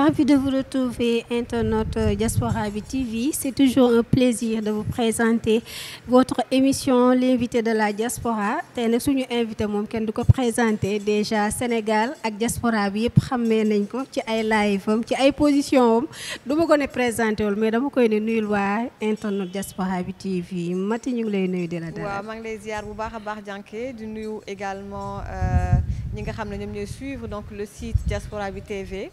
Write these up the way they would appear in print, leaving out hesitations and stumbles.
Ravi de vous retrouver, internaute Diaspora bi TV. C'est toujours un plaisir de vous présenter votre émission l'invité de la diaspora. Tey nag suñu invité moom kenn du ko présenter déjà Sénégal ak diaspora bi yëpp xamee nañ ko ci ay live am ci ay position am du ma ko ne présenté wul mais dama koy ne nuyul waa internaute Diaspora bi TV Mati ñu ngi lay nuyu di la dalal. waaw maa ngi lay ziar bu baax a baax Dianké di nuyu également ñi nga xam ne ñoom ñooy suivre donc le site Diaspora bi TV.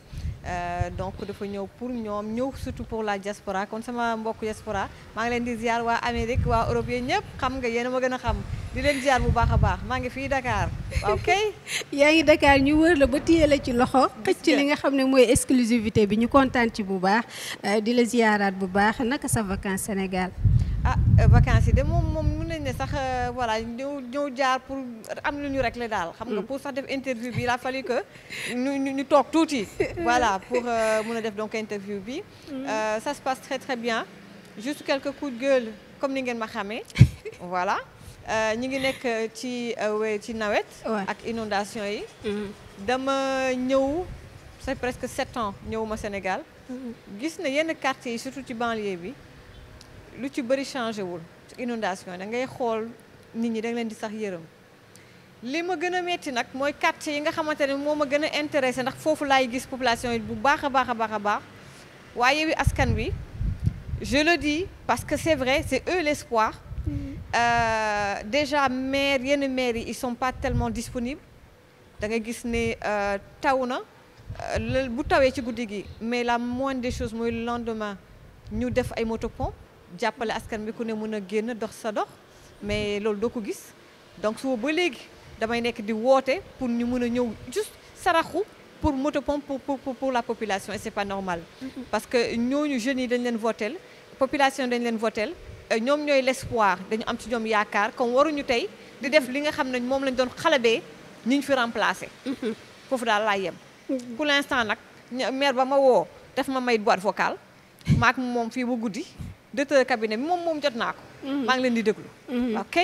Donc dafa ñëw pour ñoom ñëw surtout pour la diaspora kon sama mbokk diaspora maa ngi leen di ziar waa Amérique waa Europe yéen ñëpp xam nga yéen a ma gën a xam di leen ziar bu baax a baax maa ngi fii Dakar waaw kay. yaa ngi Dakar ñu wër la ba téye la ci loxo xëcc li nga xam ne mooy exclusivité bi ñu kontaan ci bu baax di la ziaraat bu baax naka sa vacances Sénégal. Vacances yi de moom mun nañ ne sax voilà ñëw jaar pour am lu ñu réglé daal. xam nga pour sax def interview bi il a fallu que ñu toog tuuti. voilà pour mun a def donc interview bi. Ça se passe très très bien juste quelques coups de gueule comme ni ngeen ma xamee. voilà ñu ngi nekk ci nawet. ak inondation yi. dama ñëw c'est presque 7 ans ñëwuma Sénégal. gis na yenn quartiers yi surtout ci banlieue bi. lu ci bëri changé wul inondation da ngay xool nit ñi da nga leen di sax yërëm li ma gën a metti nag mooy quartier yi nga xamante ne moo ma gën a intéressé ndax foofu laay gis population yi bu baax a baax a baax a baax waaye Yewwi Askan Wi je le dis parce que c'est vrai c'est eux l'espoir. Déjà yenn maires yi ils sont pas tellement disponibles da ngay gis ne taw na bu tawee ci guddi gi mais la moindre des choses mooy le lendemain ñu def ay motopompe jàppale askan bi ku ne mën a génn dox sa dox mais loolu doo ko gis donc suba ba léegi damay nekk di woote pour ñu mën a ñëw juste saraxu pour motopompe pour la population et c'est pas normal. parce que ñooñu jeunes yi dañ leen votel population dañ leen votel ñoom ñooy l'espoir dañu am ci ñoom yaakaar comme waruñu tey di def li nga xam ne moom lañ doon xalabee ñi ñu fi remplacer. foofu daal laa yem. pour l'instant nag maire ba ma woo def ma may boîte vocale maak moom fii ba guddi. directeur cabinet bi moom jot naa ko. maa ngi leen di déglu. ok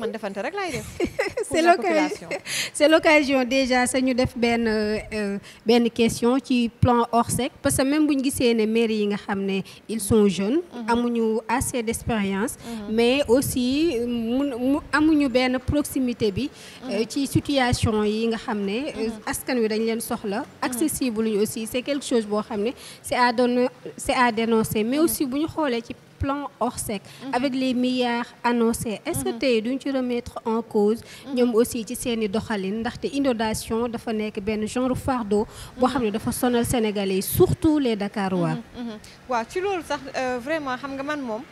man defante rek laay def. c'est l'occasion déjà sa ñu def benn question ci plan Orsec parce que même bu ñu gisee ne maires yi nga xam ne ils sont jeunes. amuñu assez d'expérience. mais aussi amuñu benn proximité bi. ci situation yi nga xam ne. askan wi dañ leen soxla. accessible ñu aussi c'est quelque chose boo xam ne c'est à dénoncer mais aussi bu ñu xoolee ci. plan Orsec avec les milliards annoncés est-ce que tey duñ ci remettre en cause ñoom aussi ci seeni doxalin ndaxte inondation dafa nekk benn genre fardeau boo xam ne dafa sonal Sénégalais surtout les Dakarois. waaw ci loolu sax vraiment xam nga man moom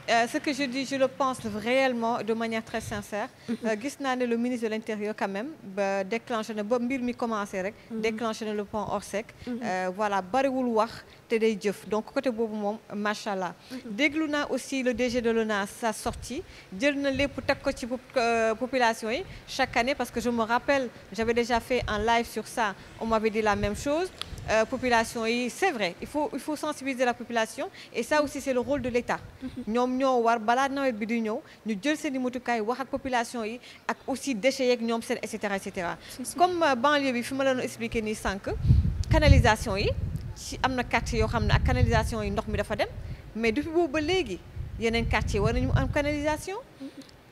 ce que je dis je le pense réellement de manière très sincère. gis naa ne le ministre de l'Intérieur quand même ba déclenché na ba mbir mi commencé rek. déclenché na le plan Orsec. voilà bariwul wax te day jëf donc côté boobu moom macha allah. déglu naa aussi le DG de l'ONAS sa sortie jël na lépp teg ko ci population yi chaque année parce que je me rappelle j'avais déjà fait un live sur ça on m'avait dit la même chose. Population yi c'est vrai il faut sensibiliser la population et ça aussi c'est le rôle de l'État. ñoom ñoo war balaa nawet bi di ñëw ñu jël seen i motukaay wax ak population yi ak aussi déchets yeeg ñoom seen et cetera et cetera. comme banlieue bi fi ma la doon expliquer nii sànq canalisation yi ci am na quartier yoo xam ne ak canalisation yi ndox mi dafa dem mais depuis boobu ba léegi yeneen quartier war nañu am canalisation.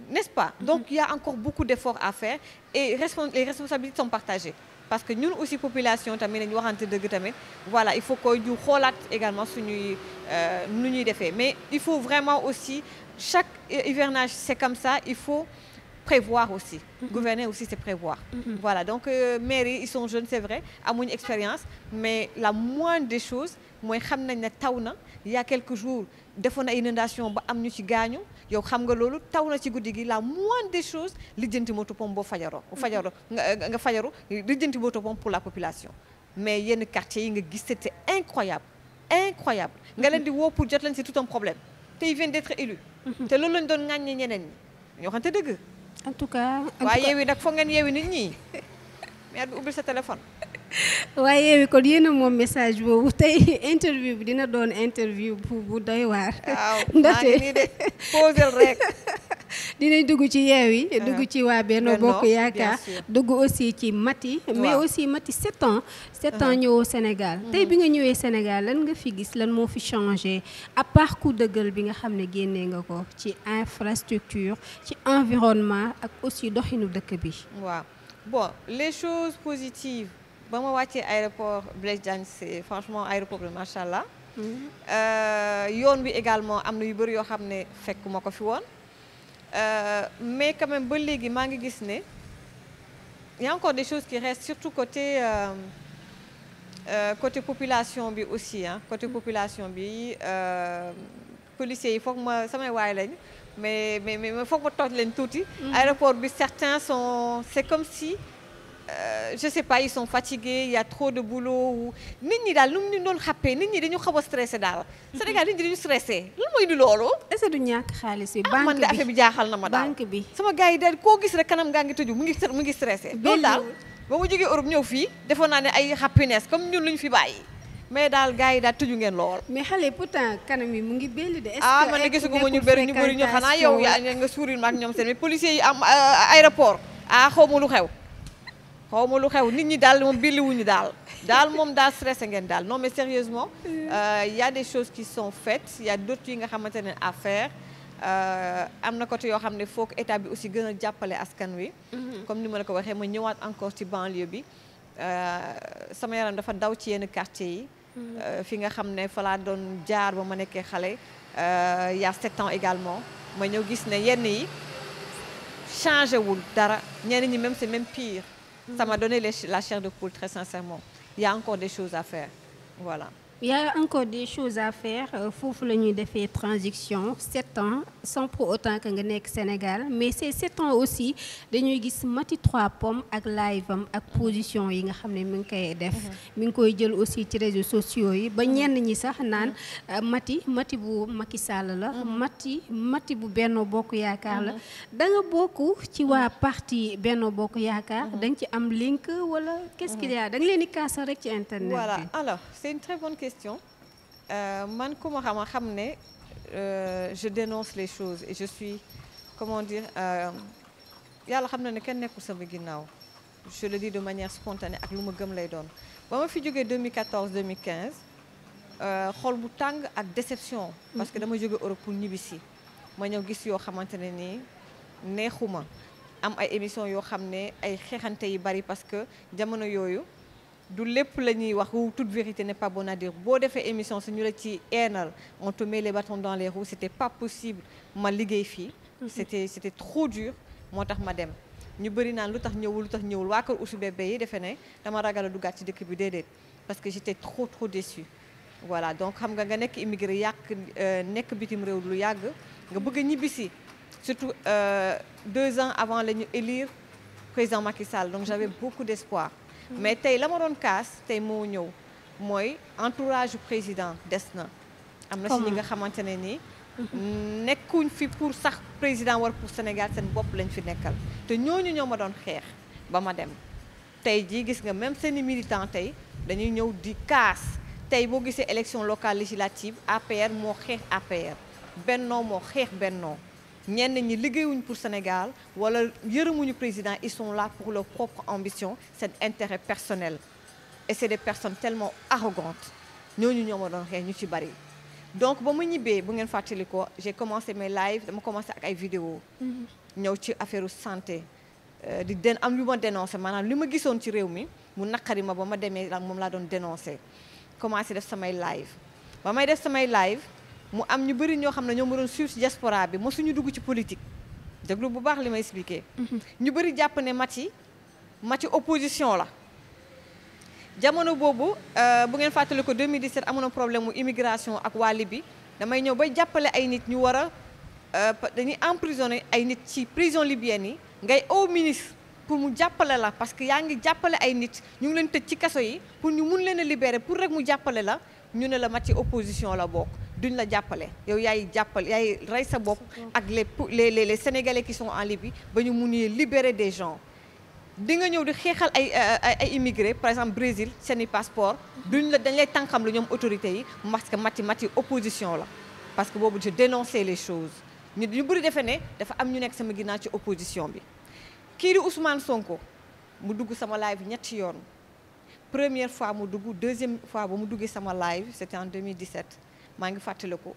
n'est-ce pas donc il y a encore beaucoup d'efforts à faire et les responsabilités sont partagées. parce que ñun aussi population tamit nañu waxante dëgg tamit voilà il faut que ñu xoolaat également suñuy nu ñuy defee mais il faut vraiment aussi chaque hivernage c'est comme ça il faut prévoir aussi. Gouverner aussi c'est prévoir. Voilà donc maires yi ils sont jeunes c'est vrai amuñu expérience mais la moindre des choses mooy xam nañ ne taw na il y a quelques jours defoon na inondation ba am ñu ci gaañu yow xam nga loolu taw na ci guddi gi la moindre des choses lijjanti motopompe boo fajaroo nga fajaru lijjanti motopompe pour la population mais yenn quartiers yi nga gis c'était incroyable nga leen di woo pour jot leen c'est tout un problème te ils viennent d'être élus te loolu lañ doon ŋàññe ñeneen ñi ñoo xamante dëgg en tout cas waaye Yewwi nag foog ngeen yeewi nit ñi maire bi ubbil sa téléphone waaye Yewwi kon yéen a moom message boobu tey interview bi dina doon interview bu doy waar. waaw maa ngi nii de posel rek dinañ dugg ci Yewwi dugg ci waa Benno Bokk Yaakaar dugg aussi ci Maty mais aussi Maty 7 ans ñëwoo Sénégal tey bi nga ñëwee Sénégal lan nga fi gis lan moo fi changé à part coup de gueule bi nga xam ne génnee nga ko ci infrastructure ci environnement ak aussi doxinu dëkk bi waaw bon les choses positives ba ma wàccee aéroport Blaise Diagne c'est franchement aéroport bi macha allah yoon bi également am na yu bëri yoo xam ne fekkuma ko fi woon mais quand même ba léegi maa ngi gis ne y a encore des choses qui restent surtout côté population bi aussi côté population bi policiers yi foog ma samay waay lañ mais foog ma tooj leen tuuti aéroport bi certains sont c'est comme si je sais pas ils sont fatigués il y a trop de boulot nit ñi daal nu mu ñu doon xàppee nit ñi dañu xaw a stressé daal Sénégal nit ñi dañu stressé lan mooy di loolu est-ce que du ñàkk xaalis bi banque man de affaire bi jaaxal na ma daal banque bi sama gars yi daal koo gis rek kanam ngaa ngi tëju mu ngi stressé loolu daal ba ma jógee Europe ñëw fii defoon naa ne ay happiness comme ñun lu ñu fi bàyyi mais daal gars yi daal tëju ngeen lool mais xale pourtant kanam yi mu ngi belli de man de gisuguma ñu bëri ñu xanaa yow yaa nga suuril ma ak ñoom seen mais policiers yi am aéroport xaw ma lu xew nit ñi daal moom billiwuñu daal moom daal stressé ngeen daal non mais sérieusement y a des choses qui sont faites y a d'autres yi nga xamante ne à faire am na côté yoo xam ne faut que état bi aussi gën a jàppale askan wi comme ni ma la ko waxee ma ñëwaat encore ci banlieue bi sama yaram dafa daw ci yenn quartier yi fi nga xam ne fa laa doon jaar ba ma nekkee xale y a 7 ans également ma ñëw gis ne yenn yi changé wul dara ñenn ñi même c'est même pire. Ça m'a donné la chair de poule, très sincèrement. Il y a encore des choses à faire. Voilà. Il y a encore des choses à faire. Foofu la ñuy defee transition 7 ans sans pour autant que nga nekk Sénégal mais ces 7 ans aussi dañuy gis Maty 3 Pommes ak live am ak position yi nga xam ne mi ngi koy def. mi ngi koy jël aussi ci réseaux sociaux yi ba ñenn ñi sax naan Maty bu Macky Sall la. Maty bu Benno Bokk Yaakaar la. da nga bokk ci waa parti Benno Bokk Yaakaar. da nga ci am link wala qu'est-ce qu'il y a da nga leen di kaasal rek ci internet bi. Voilà alors c'est une très bonne question. Man ku ma xam ne je dénonce les choses et je suis comment dire yàlla xam na ne kenn nekkul sama ginnaaw je le dis de manière spontanée ak lu ma gëm lay doon ba ma fi jógee 2014 2015 xol bu tàng ak déception parce que dama jóge Europe pour ñibbisi ma ñëw gis yoo xamante ne nii neexuma am ay émissions yoo xam ne ay xeexante yi bari parce que jamono yooyu du lépp la ñuy wax ou toute vérité n'est pas bonne à dire boo defee émission su ñu la ci eenal on te met les bâtons dans les roues c'était pas possible ma liggéey fii c'était trop dur moo tax ma dem ñu bëri naan lu tax ñëwul waa kër Oussou Bébé yi defe ne dama ragal a duggaat ci dëkk bi déedéet parce que j'étais trop déçue voilà donc xam nga nekk immigré nekk bitim réew lu yàgg nga bëgg a ñibbisi surtout 2 ans avant la ñu élire président Macky Sall donc j'avais beaucoup d'espoir mais tey la ma doon kaas tey moo ñëw mooy entourage président des na am na si ñi nga xamante ne nii nekkuñ fi pour sax président war pour Sénégal seen bopp lañ fi nekkal te ñooñu ñoo ma doon xeex ba ma dem tey jii gis nga même seeni militant tey dañuy ñëw di kaas tey boo gisee élection locale législative APR moo xeex APR Benno moo xeex Benno ñenn ñi liggéeyuñ pour Sénégal wala yërëmuñu président ils sont là pour leur propre ambition c'est intérêt personnel et c'est des personnes tellement arrogantes ñooñu ñoo ma doon xeex ñu ci bari donc ba mu ñibbee bu ngeen fàttali ko j'ai commencé mes lives dama commencé ak ay vidéos ñëw ci affaire santé di am lu ma dénoncé maanaam li ma gisoon ci réew mi mu naqari ma ba ma demee moom laa doon dénoncé commencé def samay live ba may def samay live mu am ñu bëri ñoo xam ne ñoo ma doon suivre ci diaspora bi mosuñu dugg ci politique déglu bu baax li may expliquer ñu bëri jàpp ne Maty opposition la jamono boobu bu ngeen fàttali ko 2017 amoon na problème mu immigration ak waa Libye damay ñëw bay jàppale ay nit ñu war a dañuy emprisonné ay nit ci prison libyenne yi ngay au ministre pour mu jàppale la parce que yaa ngi jàppale ay nit ñu ngi leen tëj ci kaso yi pour ñu mun leen a libérer pour rek mu jàppale la ñu ne la Maty opposition la bokk duñ la jàppale yow yaay rey sa bopp ak les Sénégalais qui sont en Libye ba ñu mun libérer des gens di nga ñëw di xeexal ay immigrés par exemple Brésil seeni passeport dañ lay tànqam lu ñoom autorités yi parce que Maty opposition la parce que boobu je dénonçais les choses ñu bëri defe ne dafa am ñu nekk sama ginnaaw ci opposition bi. kii di Ousmane Sonko mu dugg sama live ñetti yoon première fois mu dugg deuxième fois ba mu duggee sama live c'était en 2017 maa ngi fàttaliku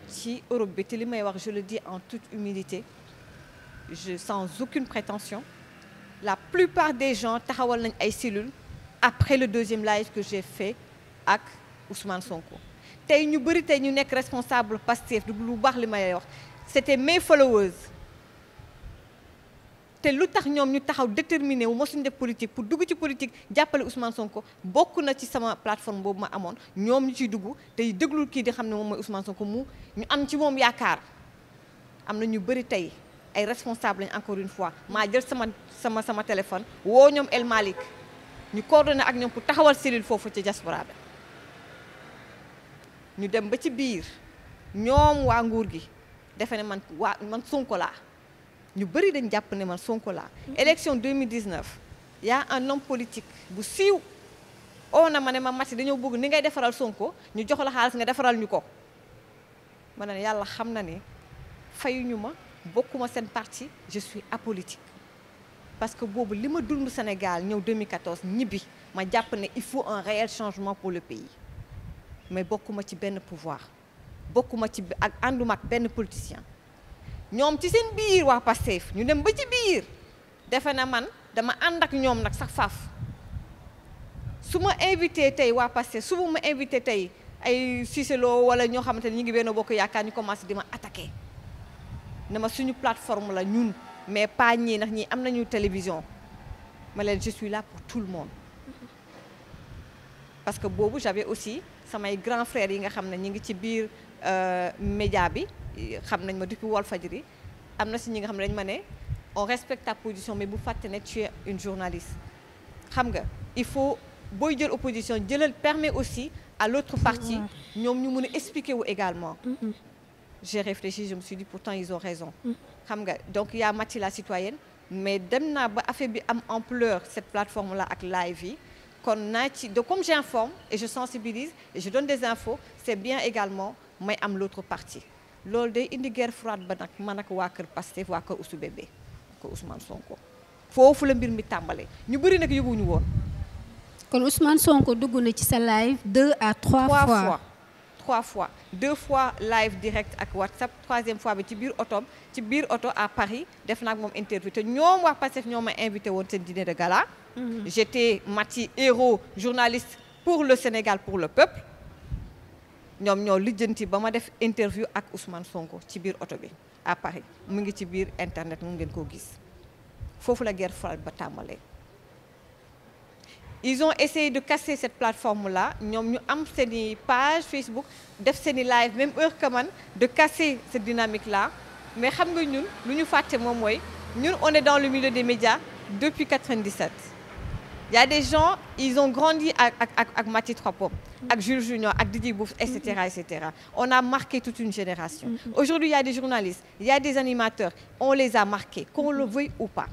ci Europe bi te li may wax je le dis en toute humilité sans aucune prétention la plupart des gens taxawal nañ ay cellules après le deuxième live que j'ai fait ak Ousmane Sonko tey ñu bëri tey ñu nekk responsable Pastef lu baax li may wax c'était mes followers te lu tax ñoom ñu taxaw déterminé wu mosuñu def politique pour dugg ci politique jàppale Ousmane Sonko bokk na ci sama plateforme boobu ma amoon ñoom ñu ciy dugg tey déglul kii di xam ne moom mooy Ousmane Sonko ñu am ci moom yaakaar am na ñu bëri tey ay responsable lañ encore une fois maa jël sama téléphone woo ñoom El Malick ñu coordonné ak ñoom pour taxawal cellule foofu ci diaspora bi ñu dem ba ci biir ñoom waa nguur gi defe ne man Sonko laa ñu bëri dañ jàpp ne man Sonko laa élection 2019 y a un homme politique bu siiw oo na ma ne ma Maty dañoo bëgg ni ngay defaral Sonko ñu jox la xaalis nga defaral ñu ko ma ne yàlla xam na ne fayuñu ma bokkuma seen parti je suis apolitique parce que boobu li ma dund Sénégal ñëw 2014 ñibbi ma jàpp ne il faut un réel changement pour le pays mais bokkuma ci benn pouvoir bokkuma ci ak ànduma ak benn politicien ñoom ci seen biir waa Pastef ñu dem ba ci biir defe na man dama ànd ak ñoom nag sax faaf su ma invité tey waa Pastef su ma invité tey ay Cissé Lo wala ñoo xamante ne ñu ngi Benno Bokk Yaakaar ñu commencé di ma attaqué ne ma suñu plateforme la ñun mais pas ñii ndax ñii am nañu télévision ma leen je suis là pour tout le monde parce que boobu j'avais aussi samay grands frères yi nga xam ne ñi ngi ci biir média bi xam nañ ma depuis Walfadjri am na si ñi nga xam ne dañ ma ne on respecte ta position mais bu fàtte ne tu es une journaliste xam nga il faut booy jël opposition jëlal permet aussi à l'autre partie ñoom ñu mun a expliquer wu également j'ai réfléchi je me suis dit pourtant ils ont raison xam nga donc y a Maty la citoyenne mais dem naa ba affaire bi am ampleur cette plateforme là ak live yi kon naa ci donc comme j'informe et je sensibilise et je donne des infos c'est bien également may am l'autre partie loolu day indi guerre froide ba nag man ak waa kër Pastef waa kër Ousou Bébé ko Ousmane Sonko foofu la mbir mi tàmbalee ñu bëri nag yëguñu woon. kon Ousmane Sonko dugg na ci sa live 2 à 3 fois. 3 fois 2 fois live direct ak WhatsApp 3e fois bi ci biir oto à Paris def naa ak moom interview te ñoom waa Pastef ñoo ma invité woon seen dîner de gala. J'étais Maty héros journaliste pour le Sénégal pour le peuple. ñoom ñoo lijjanti ba ma def interview ak Ousmane Sonko ci biir oto bi à Paris mu ngi ci biir internet mu ngeen koo gis foofu la guerre froide ba tàmbalee. Ils ont essayé de casser cette plateforme-là ñoom ñu am seeni page Facebook def seeni live même heure que man de casser cette dynamique-là mais xam nga ñun lu ñu fàtte moom mooy ñun on est dans le milieu des médias depuis 97. Il y a des gens ils ont grandi ak Maty Trois Pommes ak Jules Junior ak Didier Bouf et cetera et cetera on a marqué toute une génération. Aujourd'hui il y a des journalistes il y a des animateurs on les a marqués qu'on le veuille ou pas.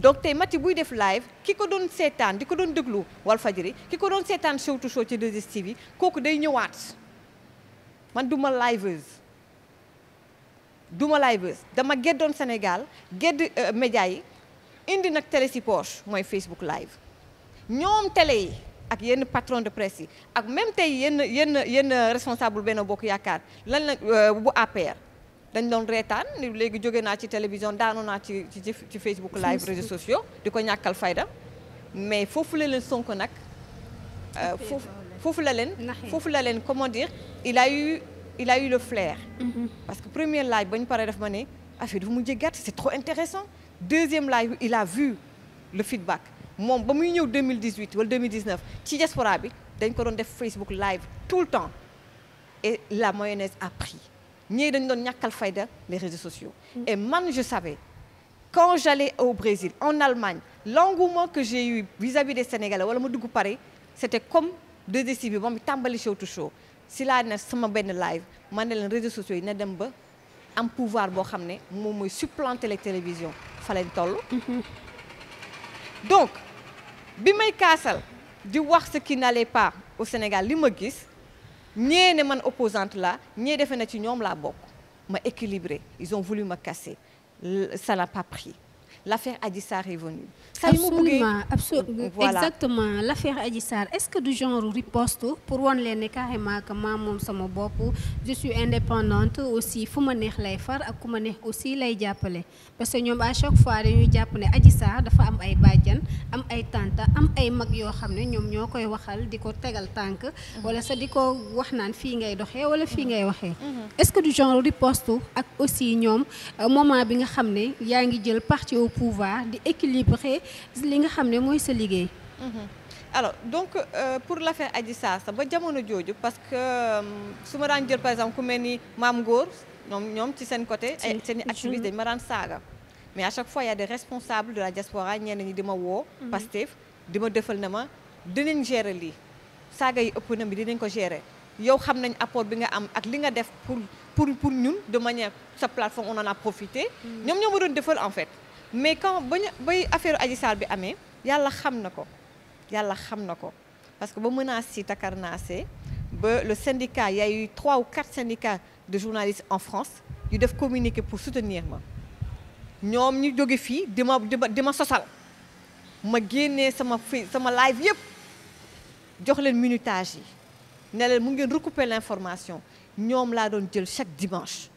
donc tey Maty buy def live ki ko doon seetaan di ko doon déglu Walfadjri ki ko doon seetaan show to show ci 2STV kooku day ñëwaat man duma liveuse dama geddoon Sénégal gedd média yi indi nag télé si poche mooy Facebook live ñoom télé yi ak yenn patron de presse yi ak même tey yenn responsable Benno Bokk Yaakaar lan la bu APR dañ doon reetaan ni léegi jóge naa ci télévision daanu naa ci Facebook live réseaux sociaux di ko ñàkkal fayda mais foofu la leen Sonko nag foofu la leen comment dire il a eu le flair parce que premier live ba ñu paree def ma ne affaire dafa mujjee gàtt c'est trop intéressant deuxième live il a vu le feedback moom ba muy ñëw 2018 wala 2019 ci diaspora bi dañ ko doon def Facebook live tout le temps et la mayonnaise a pris ñii dañu doon ñàkkal fayda les réseaux sociaux et man je savais quand j'allais au Brésil en Allemagne l'engouement que j'ai eu vis-à-vis des Sénégalais wala ma dugg Paris c'était comme 2STV bi moom tàmbali show to show si laa ne sama benn live man ne leen réseaux sociaux yi na dem ba am pouvoir boo xam ne moom mooy supplanter les télévisions fa leen toll donc bi may kaasal di wax ce qui n'allait pas au Sénégal li ma gis ñee ne man opposante la ñee defe na ci ñoom laa bokk ma équilibré. Ils ont voulu me casser. Ça n'a pas pris. L'affaire Adji Sarr est venue. Absolument, absolument. Voilà. Exactement. L'affaire Adji Sarr, est-ce que du genre riposte pour wan leen carrément que ma moom sama bopp je suis indépendante aussi fu ma neex lay far ak ku ma neex aussi lay jàppale parce que ñoom à chaque fois dañuy jàpp ne Adji Sarr dafa am ay bàjjan am ay tante am ay mag yoo xam ne ñoom ñoo koy waxal di ko tegal tànk wala sa di ko wax naan fii ngay doxee wala fii ngay waxee est-ce que du genre riposte ak aussi ñoom moment bi nga xam ne yaa ngi jël parti au pouvoir di équilibrer li nga xam ne mooy sa liggéey. Alors donc pour l'affaire Adji Sarr sax ba jamono jooju parce que su ma daan jël par exemple ku mel ni Maam Ngor ñoom ci seen côté ay seen i activistes dañu ma daan saaga mais à chaque fois il y a des responsables de la diaspora ñenn ñi di ma woo Pastef di ma defal na ma dinañ gérer lii saaga yi ëpp na bi dinañ ko gérer yow xam nañ apport bi nga am ak li nga def pour ñun de manière sa plateforme on en a profité ñoom ñoo ma doon defal en fait mais quand bay affaire Adji Sarr bi amee yàlla xam na ko parce que ba menace yi takarnaase ba le syndicat il y a eu 3 ou 4 syndicats de journalistes en France yu def communiqué pour soutenir ma ñoom ñu jóge fii di ma sosal ma génnee sama live yëpp jox leen minutage yi ne leen mu ngeen recouper l'information ñoom laa doon jël chaque dimanche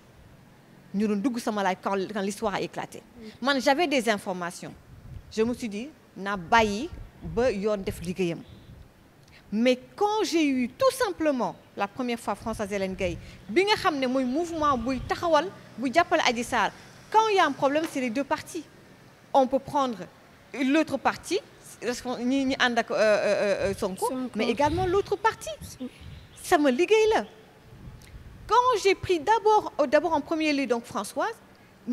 ñu doon dugg sama live quand l'histoire a éclaté man j'avais des informations je me suis dit naa bàyyi ba yoon def liggéeyam mais quand j'ai eu tout simplement la première fois Françoise Hélène Gaye bi nga xam ne mooy mouvement buy taxawal buy jàppale Adji Sarr quand il y a un problème c'est les deux parties on peut prendre l'autre partie ñi ànd ak Sonko mais également l'autre partie sama liggéey la quand j'ai pris d'abord en premier lieu donc Françoise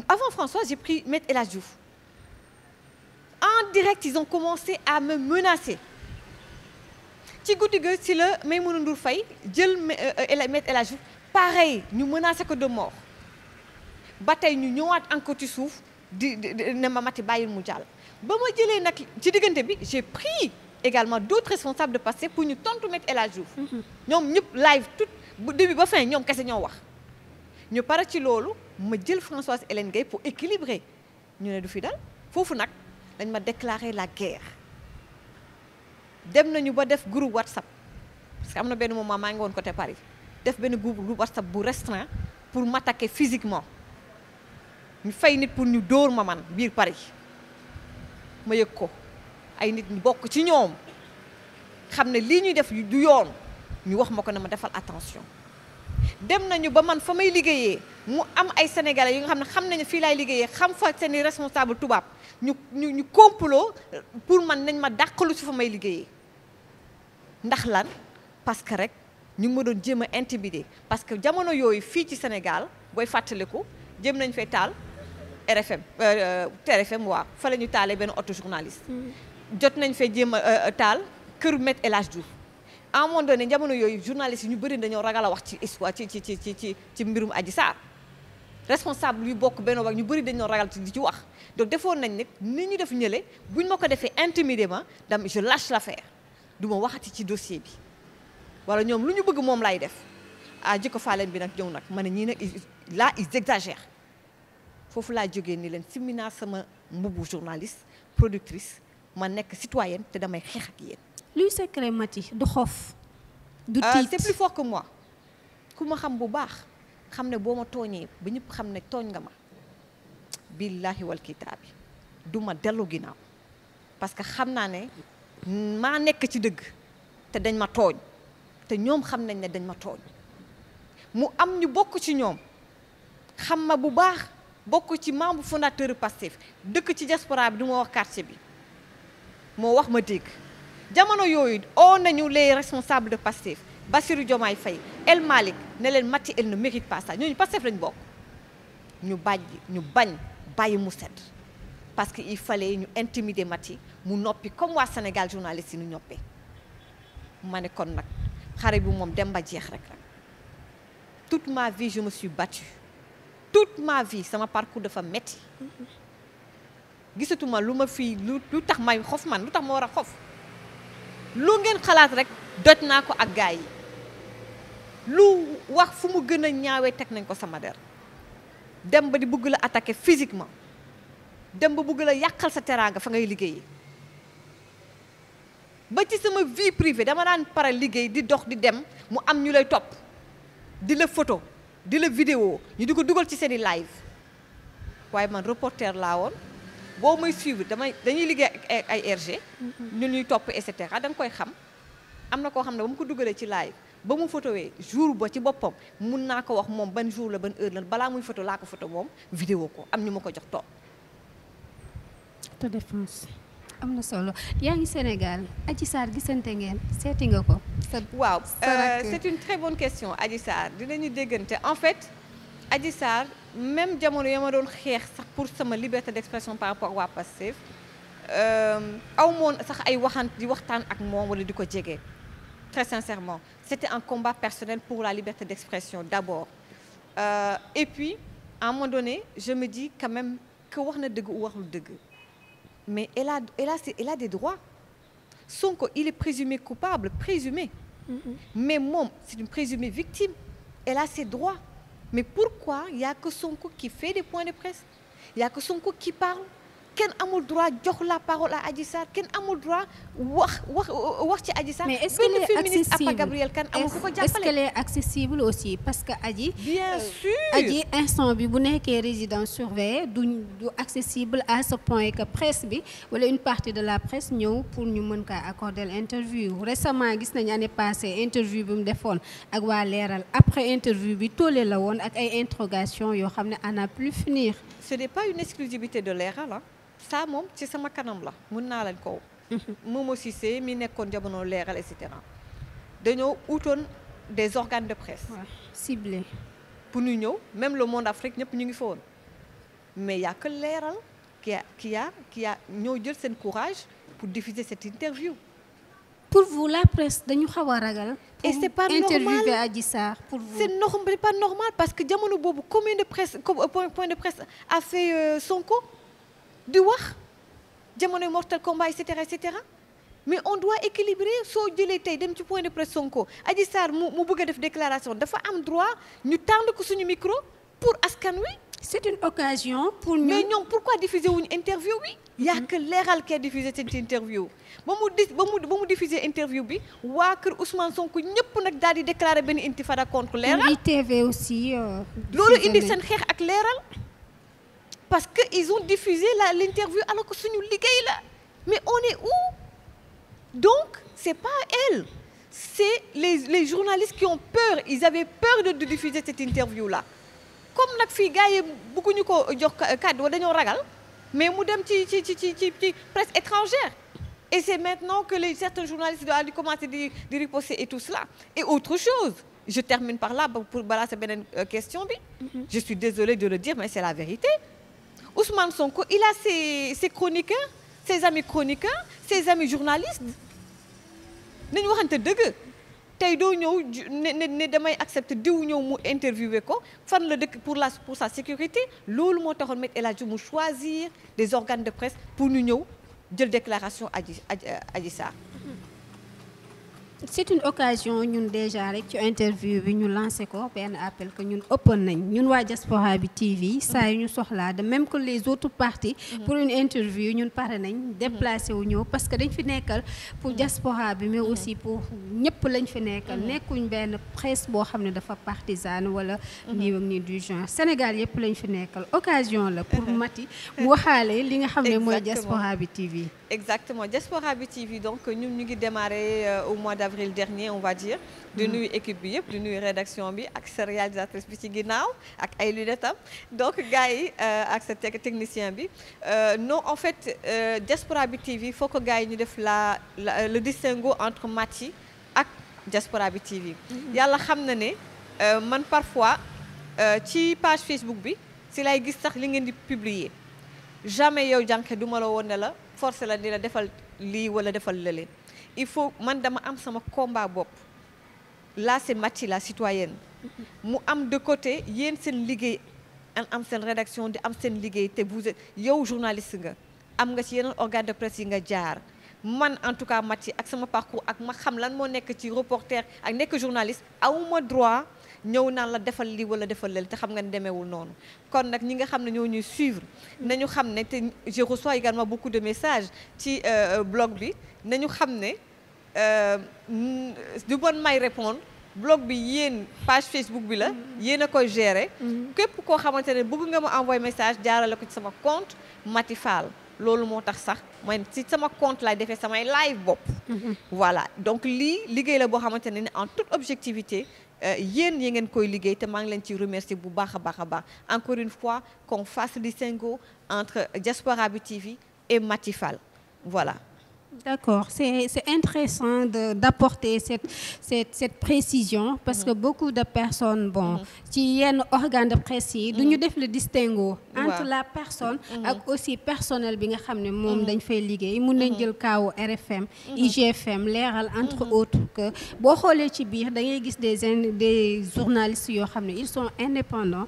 avant Françoise j'ai pris Maître El Hadji Diouf en direct ils ont commencé à me menacer ci guddi ga ci la Maïmouna Ndour Faye jël Maître El Hadji Diouf pareil ñu menacé ko de mort ba tey ñu ñëwaat encore ci suuf di ne ma Mati bàyyil mu jàll ba ma jëlee nag ci diggante bi j'ai pris également d'autres responsables de Pastef pour ñu tontu Maître El Hadji Diouf ñoom ñëpp live tout bu début ba fin ñoom kese ñoo wax ñu pare ci loolu ma jël Françoise Hélène Gaye pour équilibrer ñu ne du fi dal foofu nag dañ ma déclarer la guerre dem nañu ba def groupe WhatsApp parce que am na benn moment maa ngi woon côté Paris def benn groupe WhatsApp bu restreint pour m'attaquer physiquement ñu fay nit pour ñu dóor ma man biir Paris ma yëg ko ay nit ñu bokk ci ñoom xam ne lii ñuy def du yoon ñu wax ma ko ne ma defal attention dem nañu ba man fa may liggéeyee mu am ay sénégalais yi nga xam ne xam nañu fii laay liggéeyee xam fa seeni responsable tubaab ñu complot pour man nañ ma dàqalu si fa may liggéeyee ndax lan parce que rek ñu ngi ma doon jéem a intimider parce que jamono yooyu fii ci Sénégal booy fàttaliku jéem nañ fay taal TFM waaw fa la ñu taalee benn auto journaliste jot nañ fay jéem a taal kër Maître El Hadji Diouf à un moment donné jamono yooyu journalistes yi ñu bëri dañoo ragal a wax ci histoire ci mbirum Adji Sarr responsable yu bokk benn wax ñu bëri dañoo ragal di ci wax donc defoon nañ nag ni ñu def ñële buñ ma ko defee intimidément dam je lâche l'affaire du ma waxati ci dossier bi wala ñoom lu ñu bëgg moom laay def jikko faaleen bi nag ñëw nag ma ne ñii nag là ils exagèrent foofu laa jógee ni leen simina sama mbubu journaliste productrice ma nekk citoyenne te damay xeex ak yéen. luy secret Mati du xof du tiit c'est plus fort que moi ku ma xam bu baax xam ne boo ma tooñee ba ñëpp xam ne tooñ nga ma billahi wal kitaabi du ma dellu ginnaaw parce que xam naa ne maa nekk ci dëgg te dañ ma tooñ te ñoom xam nañ ne dañ ma tooñ mu am ñu bokk ci ñoom xam ma bu baax bokk ci membre fondateur Pastef dëkk ci diaspora bi du ma wax quartier bi moo wax ma dégg jamono yooyu oo nañu les responsables de Pastef Bassirou Diomaye Faye El Malick ne leen Mati elle ne mérite pas ça ñooñu Pastef lañ bokk ñu bañ bàyyi mu sedd parce que il fallait ñu intimider Mati mu noppi comme waa Sénégal journalistes yi ñu noppee ma ne kon nag xare bi moom dem ba jeex rek toute ma vie je me suis battue toute ma vie sama parcours dafa metti gisatuma lu ma fii lu tax may xof man lu tax ma war a xof lu ngeen xalaat rek doj naa ko ak gaay yi lu wax fu mu gën a ñaawee teg nañ ko sama der dem ba di bëgg la attaquer physiquement dem ba bëgg la yàqal sa teraanga fa ngay liggéeyee ba ci sama vie privée dama daan pare liggéey di dox di dem mu am ñu lay topp di la photo di la vidéo ñu di ko dugal ci seeni live waaye man reporter laa woon boo may suivre dañuy liggéey ak ay RG ñu ñuy topp et cetera da nga koy xam am na koo xam ne ba mu ko dugalee ci live ba mu photowee jour ba ci boppam mun naa ko wax moom ban jour la ban heure la balaa muy photo laa ko photo moom vidéo ko am ñu ma ko jox topp. autodéfense am na solo yaa ngi Sénégal Adji Sarr gisante ngeen seeti nga ko. waaw c'est une très bonne question Adji Sarr dinañu déggante en fait Adji Sarr même jamono ya ma doon xeex sax pour sama liberté d'expression par rapport waa Pastef aw moon sax ay di waxtaan ak moom wala di ko jege. Très sincèrement, c'était un combat personnel pour la liberté d'expression d'abord. Et puis, à un moment donné, je me dis quand même que wax na dëgg ou waxul dëgg. Mais elle a des droits. Sonko, il est présumé coupable, présumé. Mais moom, c'est une présumée victime. Elle a ses droits. Mais pourquoi il y a que Sonko qui fait des points de presse? Il y a que Sonko qui parle? Kenn amul droit jox la parole à Adji Sarr kenn amul droit wax ci Adji Sarr. mais est-ce qu'elle est accessible Gabriel Kane amul ku ko jàppale. est-ce qu'elle est accessible aussi parce que Adji. bien sûr Adji instant bi bu nekkee résidence surveillée du accessible à ce point que presse bi wala une partie de la presse ñëw pour ñu mën kaa accorder l'interview récemment gis nañu année passée interview bi mu defoon ak waa Leeral après interview bi tollé la woon ak ay interrogations yoo xam ne à n'en plus finir. ce n'est pas une exclusivité de Leeral ah. ça moom ci sama kanam la mën naa leen ko Momo Cissé mi nekkoon jamono Leeral et cetera dañoo utoon des organes de presse ciblés pour ñu ñëw même le Monde Afrique ñëpp ñu ngi fa woon mais y a que Leeral qui a ñoo jël seen courage pour diffuser cette interview. Pour vous la presse dañu xaw a ragal. et c'est pas normal interviewer Adji Sarr pour vous. c'est pas normal parce que jamono boobu combien de presse point de presse a fait Sonko di wax jamono Mortal Kombat et cetera mais on doit équilibrer soo jëlee tey dem ci point de presse Sonko Adji Sarr mu bëgg a def déclaration dafa am droit ñu tànd ko suñu micro pour askan wi. c'est une occasion pour ñu. mais ñoom pourquoi diffuser wuñu interview bi. y a que Leeral qui a diffusé cette interview ba mu diffuser interview bi waa kër Ousmane Sonko ñëpp nag daal di déclarer benn intifada contre Leeral. ITV aussi. loolu indi seen xeex ak Leeral. parce que ils ont diffusé l'interview alors que suñu liggéey la mais on est où donc c'est pas elle c'est les journalistes qui ont peur ils avaient peur de diffuser cette interview là comme nag fii gars yi bëgguñu ko jox kàddu dañoo ragal mais mu dem ci presse étrangère et c'est maintenant que certains journalistes doivent di commencer di riposter et tout cela et autre chose je termine par là pour balaa sa beneen question bi je suis désolée de le dire mais c'est la vérité. Ousmane Sonko, il a ses chroniqueurs, ses amis chroniqueurs, ses amis journalistes. nañu waxante dëgg tey doo ñëw ne damay accepter diw ñëw mu interviewer ko fan la dëkk pour sa sécurité loolu moo taxoon Me El Hadji mu choisir des organes de presse pour ñu ñëw jël déclaration Adji Sarr. c'est une occasion ñun déjà rek ci interview bi ñu lancé ko benn appel que ñun open nañ ñun waa Diaspora bi TV saa yu ñu soxlaa de même que les autres partis pour une interview ñun pare nañ déplacé wu ñëw parce que dañ fi nekkal pour Diaspora bi mais aussi pour ñëpp lañ fi nekkal nekkuñ benn presse boo xam ne dafa partisane wala nii ak nii du genre Sénégal yëpp lañ fi nekkal occasion la pour Maty mu waxaale li nga xam ne mooy Diaspora bi TV. exactement Diaspora bi TV donc ñun ñu ngi démarré au mois d'avril dernier on va dire di nuyu équipe bi yëpp di nuyu rédaction bi ak sa réalisatrice bi ci ginnaaw ak ay lunettes am donc gars yi ak sa technicien bi non en fait Diaspora bi TV faut que gars yi ñu def le distinguo entre Maty ak Diaspora bi TV yàlla xam na ne man parfois ci page Facebook bi si lay gis sax li ngeen di publier jamais yow jànke du ma la woon ne la force la di la defal lii wala defal lële il faut man dama am sama combat bopp là c'est Maty la citoyenne mu am de côté yéen seen liggéey am seen rédaction di am seen liggéey te vous êtes yow journaliste nga am nga ci yeneen organe de presse yi nga jaar man en tout cas Maty ak sama parcours ak ma xam lan moo nekk ci reporter ak nekk journaliste awuma droit ñëw naan la defal lii wala defal lële te xam nga ne demeewul noonu kon nag ñi nga xam ne ñoo ñuy suivre nañu xam ne te je reçois également beaucoup de messages ci blog bi nañu xam ne du bon may répondre blog bi yéen page Facebook bi la yéen a koy gérer képp koo xamante ne bëgg nga ma envoyer message jaarale ko ci sama compte Mati Fall loolu moo tax sax mooy ci sama compte laay defee samay live bopp voilà donc lii liggéey la boo xamante ne en toute objectivité yéen yi ngeen koy liggéey te maa ngi leen ci remercier bu baax a baax a baax encore une fois qu'on fasse le distinguo entre Diaspora bi TV et Mati Fall voilà. D'accord, c'est intéressant d'apporter cette précision parce que beaucoup de personnes, bon, ci yenn organe de presse yi du ñu def le distinguo entre la personne ak aussi personnel bi nga xam ne moom dañ fay liggéey mun nañ jël kaawu RFM IGFM leeral entre autres que boo xoolee ci biir da ngay gis des journalistes yoo xam ne ils sont indépendants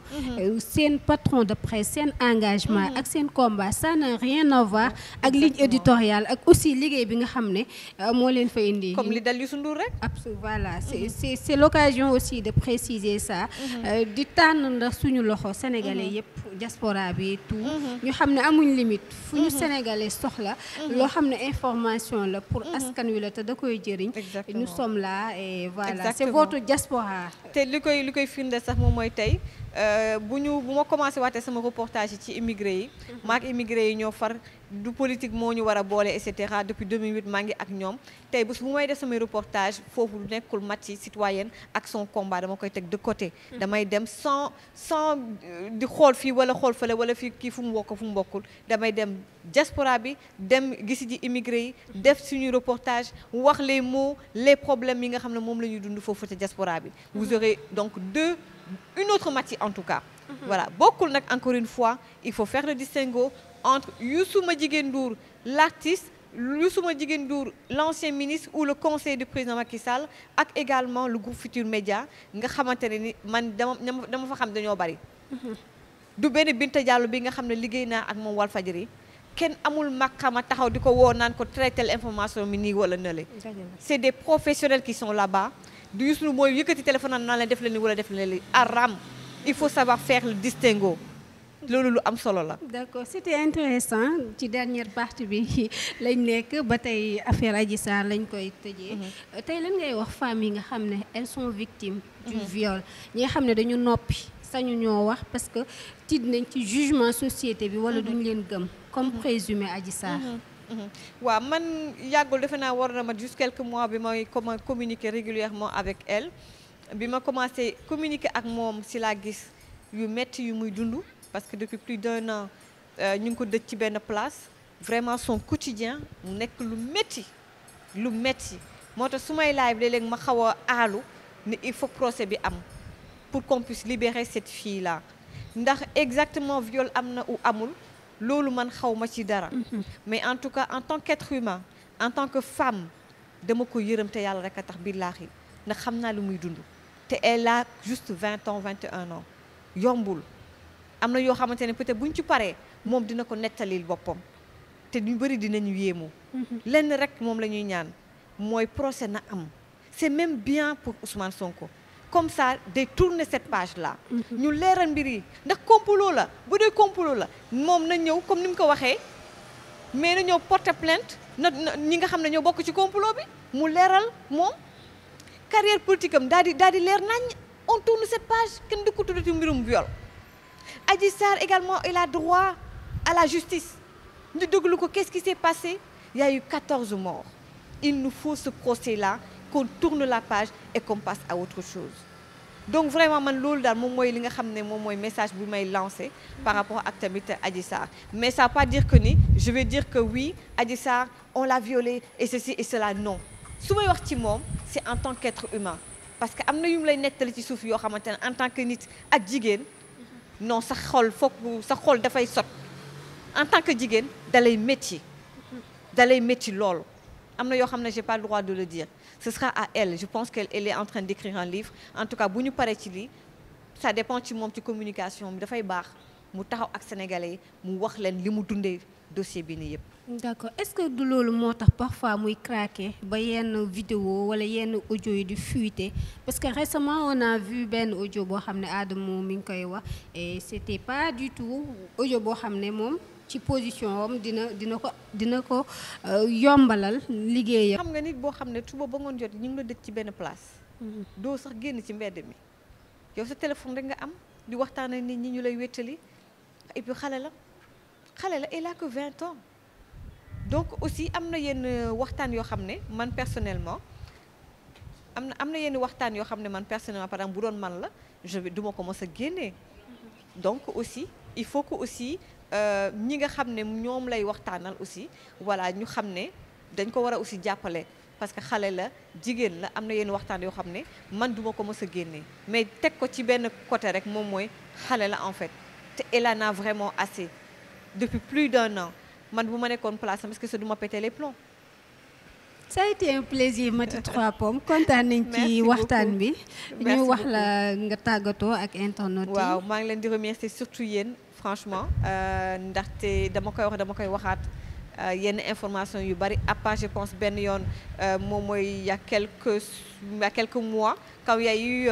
seen patron de presse seen engagement ak seen combat ça n'a rien à voir ak ligne éditoriale ak aussi liggéey bi nga xam ne moo leen fa indi comme li dal Youssou Ndour rek absolument voilà c'est l'occasion aussi de préciser ça di tànn ndax suñu loxo sénégalais yëpp diaspora bi tout ñu xam ne amuñ limite fu ñu sénégalais soxla loo xam ne information la pour askan wi la te da koy jëriñ nous sommes là et voilà c'est votre diaspora te li koy firnde sax moom mooy tey bu ma commencé waatee sama reportage yi ci immigré yi maak immigré yi ñoo far du politique moo ñu war a boole et cetera depuis 2008 maa ngi ak ñoom tey bés bu may def samay reportage foofu du nekkul Mati citoyenne ak son combat dama koy teg de côté damay dem sans di xool fii wala xool fële wala fii kii fu mu bokk fu mu bokkul damay dem diaspora bi dem gisi ji immigré yi def suñuy reportage wax les mots les problèmes yi nga xam ne moom la ñuy dund foofu te diaspora bi vous aurez donc une autre Mati en tout cas voilà bokkul nag encore une fois il faut faire le distinguo entre Youssou Madjiguène Ndour l'artiste Youssou Madjiguène Ndour l'ancien ministre ou le conseiller du président Macky Sall ak également le groupe Futur Média nga xamante ne ni man dama fa xam dañoo bari du benn Binta Diallo bi nga xam ne liggéey naa ak moom Walfadjri kenn amul maqama taxaw di ko woo naan ko traiter l'information mi nii wala nële c'est des professionnels qui sont là-bas du Youssou Ndour mooy yëkkati téléphone naan leen def la ni wala def la ni aram il faut savoir faire le distinguo loolu lu am solo la. D'accord, c'était intéressant ci dernière partie bi lañ nekk ba tey affaire Adji Sarr lañ koy tëjee. tey lan ngay wax femmes yi nga xam ne elles sont victimes du viol ñi nga xam ne dañu noppi sañu ñoo wax parce que tiit nañ ci jugement société bi wala duñ leen gëm comme présumé Adji Sarr. waaw man yàggul defe naa war na ma juste quelques mois bi may communiquer régulièrement avec elle bi ma commencé communiquer ak moom si laa gis yu metti yu muy dund. parce que depuis plus d'1 an ñu ngi ko dëj ci benn place vraiment son quotidien mu nekk lu metti moo tax su may live léeg-léeg ma xaw a aalu ni il faut procès bi am pour qu'on puisse libérer cette fille là ndax exactement viol am na ou amul loolu man xaw ma ci dara mais en tout cas en tant qu'être humain en tant que femme dama ko yërëm te yàlla rek a tax billaahi ndax xam naa lu muy dund te elle a juste 20 ans 21 ans yombul am na yoo xamante ne peut-être buñ ci paree moom dina ko nettalil boppam te ñu bëri dinañu yéemu lenn rek moom la ñuy ñaan mooy procès na am c'est même bien pour Ousmane Sonko comme ça day tourner cette page là ñu leeral mbir yi ndax complot la bu dee complot la moom na ñëw comme ni mu ko waxee mais na ñëw porter plainte na ñi nga xam ne ñoo bokk ci complot bi mu leeral moom carrière politique am daal di leer nañ on tourne cette page kenn du ko tuddati mbirum viol Adji Sarr également il a droit à la justice ñu déglu ko qu'est-ce qui s'est passé il y a eu 14 morts il nous faut ce procès-là qu'on tourne la page et qu'on passe à autre chose donc vraiment man loolu daal moom mooy li nga xam ne moom mooy message bu may lancer par rapport ak tamit Adji Sarr mais ça veut pas dire que ni je vais dire que oui Adji Sarr on l'a violée et ceci et cela non su may wax ci moom c'est en tant qu'être humain parce que am na yu mu lay nettali ci suuf yoo xamante ne en tant que nit ak jigéen non sa xol dafay sot en tant que jigéen dalay métti loolu am na yoo xam ne j'ai pas le droit de le dire ce sera à elle je pense qu'elle est en train d'écrire un livre en tout cas bu ñu paree ci lii ça dépend ci moom ci communication bi dafay baax mu taxaw ak sénégalais yi mu wax leen li mu dundee dossier bi nii yëpp d'accord est-ce que du loolu moo tax parfois muy craquer ba yenn vidéo wala yenn audio yi di fuiter parce que récemment on a vu benn audio boo xam ne Adamo mi ngi koy wax et c'était pas du tout audio boo xam ne moom ci position am dina ko yombalal liggéeyam. xam nga nit boo xam ne suba ba ngoon jot ñu ngi la dëj ci benn place. doo sax génn ci mbedd mi yow sa téléphone rek nga am di waxtaan ak nit ñi ñu lay wéttali et puis xale la il a que 20 ans. donc aussi am na yenn waxtaan yoo xam ne man personnellement am na yenn waxtaan yoo xam ne man personnellement par exemple bu doon man la duma ko mës a génnee donc aussi il faut que aussi ñi nga xam ne ñoom lay waxtaanal aussi voilà ñu xam ne dañ ko war a aussi jàppale parce que xale la jigéen la am na yenn waxtaan yoo xam ne man duma ko mës a génnee mais teg ko ci benn côté rek moom mooy xale la en fait te elle en a vraiment assez depuis plus d'1 an man bu ma nekkoon place am est-ce que ça du ma péter les plombs. ça a été un plaisir Maty 3 Pommes kontaan nañ ci waxtaan bi. ñu wax la nga tàggatoo ak internet yi. waaw maa ngi leen di remercier surtout yéen franchement ndaxte dama koy waxaat yenn information yu bari à part je pense benn yoon moom mooy il y a quelques mois quand il y a eu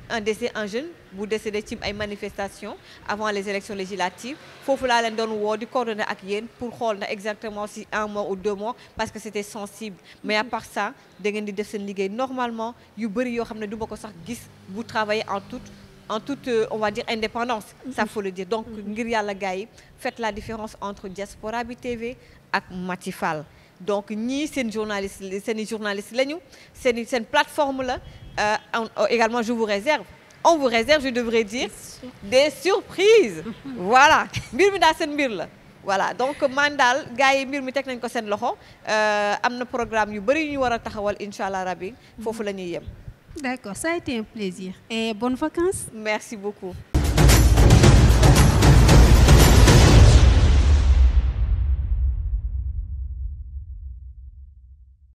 un décès un jeune bu décédé ci ay manifestations avant les élections législatives foofu laa leen doon woo di coordonner ak yéen pour xool na exactement si 1 mois ou 2 mois parce que c'était sensible mais à part ça da ngeen di def seen liggéey normalement yu bëri yoo xam ne du ma ko sax gis bu travailler en toute on va dire indépendance ça faut le dire donc ngir yàlla gars yi faites la différence entre Diaspora bi TV ak Maty Fall donc ñii seen journaliste lañu seen plateforme la également on vous réserve je devrais dire des surprises voilà mbir mi daal seen mbir la voilà donc man daal gars yi mbir mi teg nañ ko seen loxo am na programme yu bëri yu ñu war a taxawal incha allah rabbi foofu la ñuy yem. D'accord, ça a été un plaisir et bonnes vacances. Merci beaucoup.